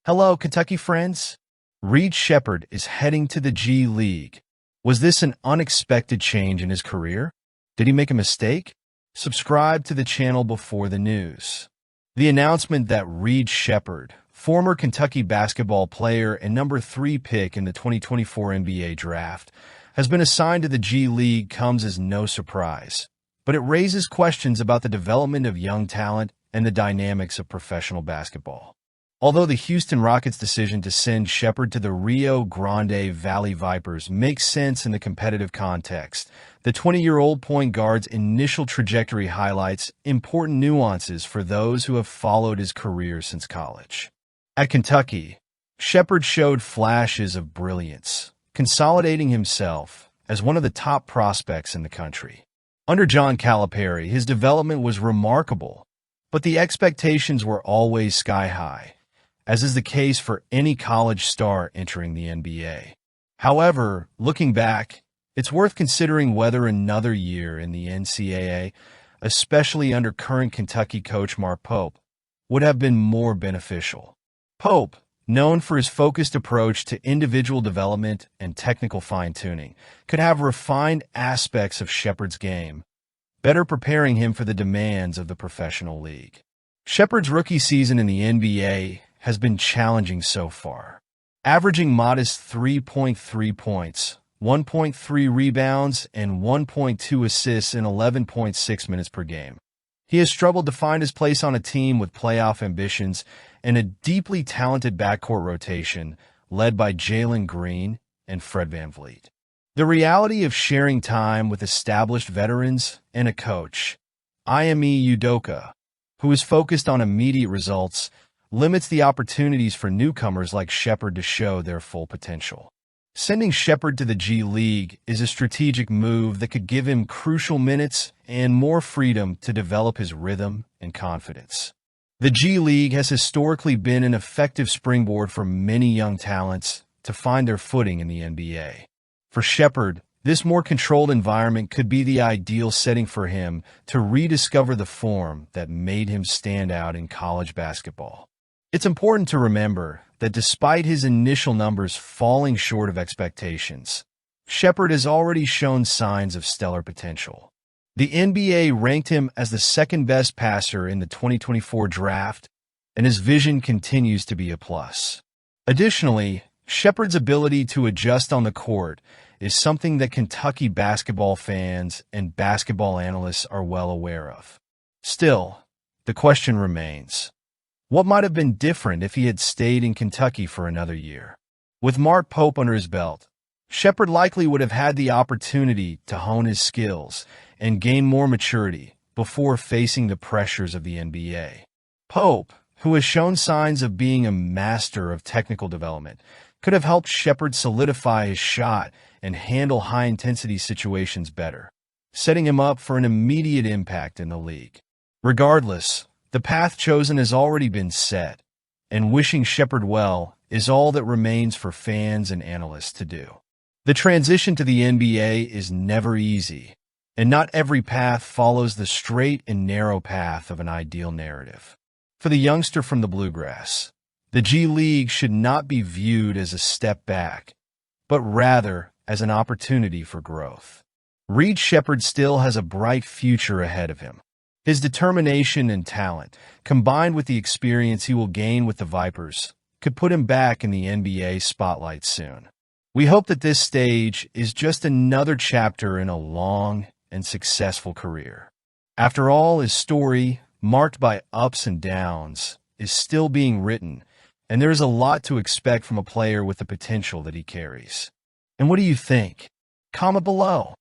Hello, Kentucky friends. Reed Sheppard is heading to the G League. Was this an unexpected change in his career? Did he make a mistake? Subscribe to the channel before the news. The announcement that Reed Sheppard, former Kentucky basketball player and number 3 pick in the 2024 NBA draft, has been assigned to the G League comes as no surprise. But it raises questions about the development of young talent and the dynamics of professional basketball. Although the Houston Rockets' decision to send Sheppard to the Rio Grande Valley Vipers makes sense in the competitive context, the 20-year-old point guard's initial trajectory highlights important nuances for those who have followed his career since college. At Kentucky, Sheppard showed flashes of brilliance, consolidating himself as one of the top prospects in the country. Under John Calipari, his development was remarkable, but the expectations were always sky high, as is the case for any college star entering the NBA. However, looking back, it's worth considering whether another year in the NCAA, especially under current Kentucky coach Mark Pope, would have been more beneficial. Pope, known for his focused approach to individual development and technical fine-tuning, could have refined aspects of Sheppard's game, better preparing him for the demands of the professional league. Sheppard's rookie season in the NBA has been challenging so far, averaging modest 3.3 points, 1.3 rebounds, and 1.2 assists in 11.6 minutes per game. He has struggled to find his place on a team with playoff ambitions and a deeply talented backcourt rotation led by Jalen Green and Fred VanVleet. The reality of sharing time with established veterans and a coach, Ime Udoka, who is focused on immediate results, limits the opportunities for newcomers like Sheppard to show their full potential. Sending Sheppard to the G League is a strategic move that could give him crucial minutes and more freedom to develop his rhythm and confidence. The G League has historically been an effective springboard for many young talents to find their footing in the NBA. For Sheppard, this more controlled environment could be the ideal setting for him to rediscover the form that made him stand out in college basketball. It's important to remember that despite his initial numbers falling short of expectations, Sheppard has already shown signs of stellar potential. The NBA ranked him as the second-best passer in the 2024 draft, and his vision continues to be a plus. Additionally, Sheppard's ability to adjust on the court is something that Kentucky basketball fans and basketball analysts are well aware of. Still, the question remains: what might have been different if he had stayed in Kentucky for another year? With Mark Pope under his belt, Sheppard likely would have had the opportunity to hone his skills and gain more maturity before facing the pressures of the NBA. Pope, who has shown signs of being a master of technical development, could have helped Sheppard solidify his shot and handle high-intensity situations better, setting him up for an immediate impact in the league. Regardless, the path chosen has already been set, and wishing Sheppard well is all that remains for fans and analysts to do. The transition to the NBA is never easy, and not every path follows the straight and narrow path of an ideal narrative. For the youngster from the Bluegrass, the G League should not be viewed as a step back, but rather as an opportunity for growth. Reed Sheppard still has a bright future ahead of him. His determination and talent, combined with the experience he will gain with the Vipers, could put him back in the NBA spotlight soon. We hope that this stage is just another chapter in a long and successful career. After all, his story, marked by ups and downs, is still being written, and there is a lot to expect from a player with the potential that he carries. And what do you think? Comment below.